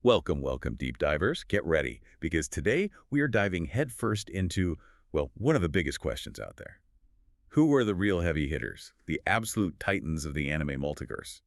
Welcome, welcome, deep divers. Get ready, because today we are diving headfirst into, well, one of the biggest questions out there. Who are the real heavy hitters, the absolute titans of the anime multiverse?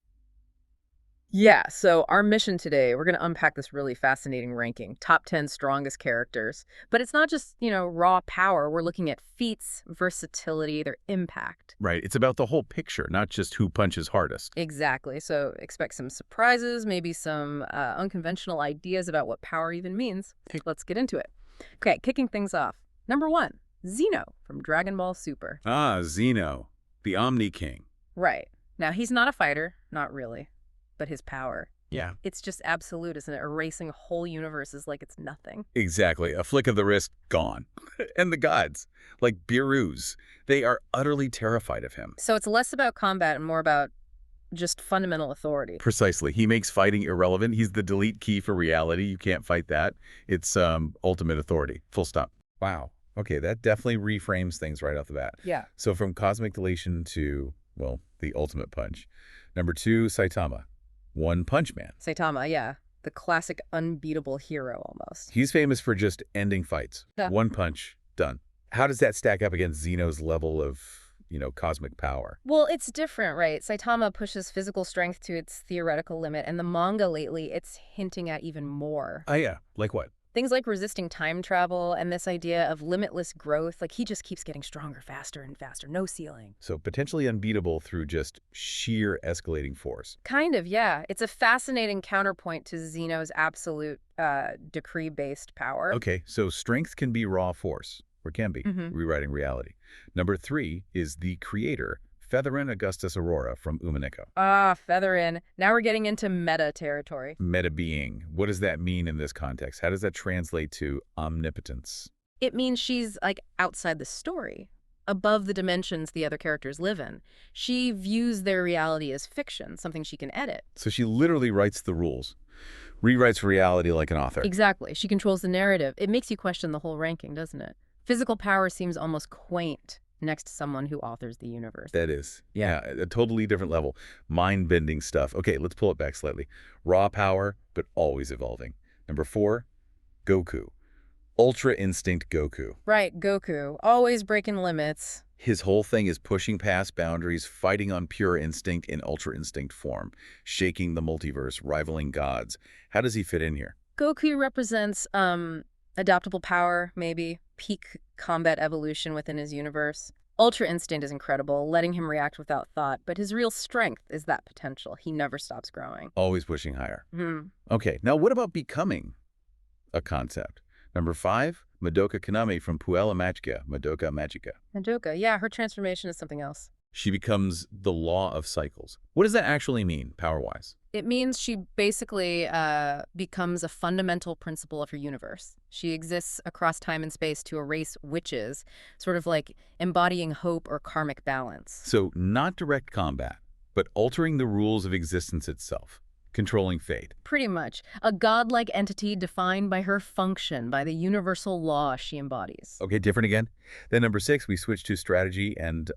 Yeah, so our mission today, we're going to unpack this really fascinating ranking, top 10 strongest characters. But it's not just, raw power. We're looking at feats, versatility, their impact. Right, it's about the whole picture, not just who punches hardest. Exactly. So expect some surprises, maybe some unconventional ideas about what power even means. Let's get into it. Okay, kicking things off. Number one, Zeno from Dragon Ball Super. Ah, Zeno, the Omni King. Right. Now, he's not a fighter, not really, but his power. Yeah. It's just absolute, isn't it? Erasing whole universes like it's nothing. Exactly, a flick of the wrist, gone. And the gods, like Beerus, they are utterly terrified of him. So it's less about combat and more about just fundamental authority. Precisely. He makes fighting irrelevant. He's the delete key for reality. You can't fight that. It's ultimate authority. Full stop. Wow. Okay, that definitely reframes things right off the bat. Yeah. So from cosmic deletion to, well, the ultimate punch. Number two, Saitama. One Punch Man. Saitama, yeah. The classic unbeatable hero almost. He's famous for just ending fights. Yeah. One punch, done. How does that stack up against Zeno's level of, cosmic power? Well, it's different, right? Saitama pushes physical strength to its theoretical limit, and the manga lately, it's hinting at even more. Oh, yeah. Like what? Things like resisting time travel and this idea of limitless growth, like he just keeps getting stronger faster and faster, no ceiling. So potentially unbeatable through just sheer escalating force. Kind of, yeah. It's a fascinating counterpoint to Zeno's absolute decree-based power. Okay, so strength can be raw force, or can be, rewriting reality. Number three is the creator, Featherin Augustus Aurora from Umineko. Ah, Featherin. Now we're getting into meta territory. Meta being. What does that mean in this context? How does that translate to omnipotence? It means she's like outside the story, above the dimensions the other characters live in. She views their reality as fiction, something she can edit. So she literally writes the rules, rewrites reality like an author. Exactly. She controls the narrative. It makes you question the whole ranking, doesn't it? Physical power seems almost quaint next to someone who authors the universe. That is. Yeah, a totally different level. Mind-bending stuff. Okay, let's pull it back slightly. Raw power, but always evolving. Number four, Goku. Ultra Instinct Goku. Right, Goku. Always breaking limits. His whole thing is pushing past boundaries, fighting on pure instinct in Ultra Instinct form, shaking the multiverse, rivaling gods. How does he fit in here? Goku represents, adaptable power, maybe. Peak combat evolution within his universe. Ultra Instinct is incredible, letting him react without thought, but his real strength is that potential. He never stops growing. Always pushing higher. Hmm. Okay, now what about becoming a concept? Number five, Madoka Kaname from Puella Magica, Madoka Magica. Madoka, yeah, her transformation is something else. She becomes the law of cycles. What does that actually mean, power-wise? It means she basically becomes a fundamental principle of her universe. She exists across time and space to erase witches, sort of like embodying hope or karmic balance. So not direct combat, but altering the rules of existence itself, controlling fate. Pretty much. A godlike entity defined by her function, by the universal law she embodies. Okay, different again? Then number six, we switch to strategy and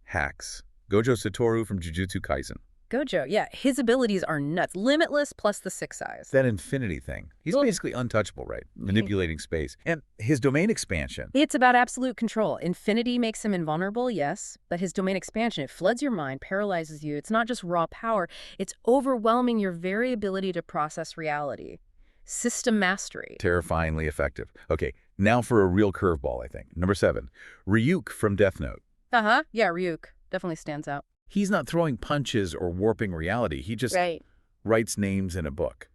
hacks. Gojo Satoru from Jujutsu Kaisen. Gojo, yeah, his abilities are nuts. Limitless plus the six eyes. That infinity thing. He's Well- basically untouchable, right? Manipulating space. And his domain expansion. It's about absolute control. Infinity makes him invulnerable, yes, but his domain expansion, it floods your mind, paralyzes you. It's not just raw power, it's overwhelming your very ability to process reality. System mastery. Terrifyingly effective. Okay, now for a real curveball, I think. Number seven, Ryuk from Death Note. Uh-huh, yeah, Ryuk definitely stands out. He's not throwing punches or warping reality. He just Right. writes names in a book.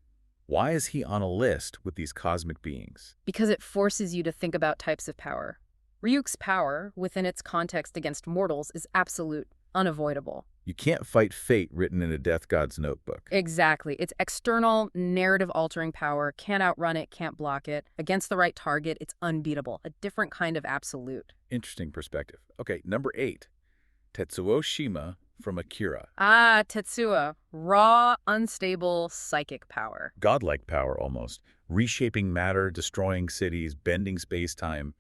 Why is he on a list with these cosmic beings? Because it forces you to think about types of power. Ryuk's power, within its context against mortals, is absolute, unavoidable. You can't fight fate written in a death god's notebook. Exactly. It's external, narrative-altering power. Can't outrun it, can't block it. Against the right target, it's unbeatable. A different kind of absolute. Interesting perspective. Okay, number eight, Tetsuo Shima from Akira. Ah, Tetsuo. Raw, unstable, psychic power. Godlike power almost. Reshaping matter, destroying cities, bending space-time,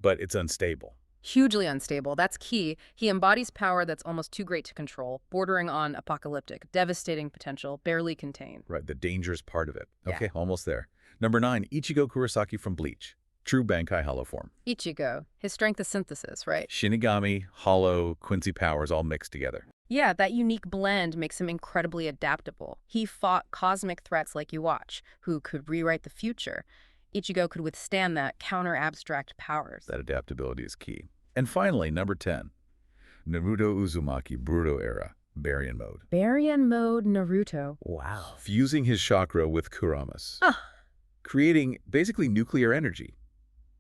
but it's unstable. Hugely unstable. That's key. He embodies power that's almost too great to control, bordering on apocalyptic, devastating potential, barely contained. Right, the dangerous part of it. Yeah. Okay, almost there. Number 9, Ichigo Kurosaki from Bleach. True Bankai Hollow form. Ichigo. His strength is synthesis, right? Shinigami, Hollow, Quincy powers all mixed together. Yeah, that unique blend makes him incredibly adaptable. He fought cosmic threats like Yhwach, who could rewrite the future. Ichigo could withstand that, counter abstract powers. That adaptability is key. And finally, number 10, Naruto Uzumaki Bruto era, Baryon mode. Baryon mode Naruto. Wow. Fusing his chakra with Kurama's, Ah, creating basically nuclear energy,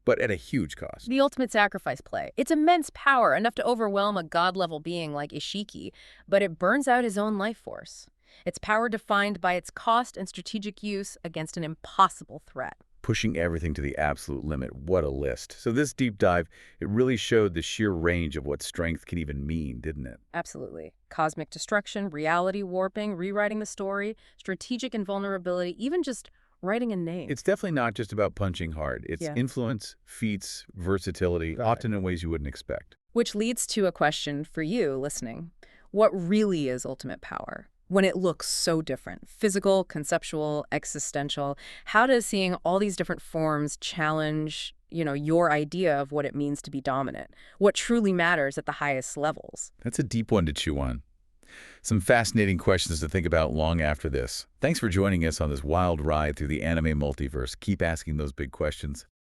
but at a huge cost. the ultimate sacrifice play. It's immense power, enough to overwhelm a god-level being like Ishiki, but it burns out his own life force. It's power defined by its cost and strategic use against an impossible threat. Pushing everything to the absolute limit. What a list. So this deep dive, it really showed the sheer range of what strength can even mean, didn't it? Absolutely. Cosmic destruction, reality warping, rewriting the story, strategic invulnerability, even just writing a name. It's definitely not just about punching hard. It's Yeah. influence, feats, versatility, often in ways you wouldn't expect. Which leads to a question for you listening. What really is ultimate power? When it looks so different, physical, conceptual, existential, how does seeing all these different forms challenge, your idea of what it means to be dominant? What truly matters at the highest levels? That's a deep one to chew on. Some fascinating questions to think about long after this. Thanks for joining us on this wild ride through the anime multiverse. Keep asking those big questions.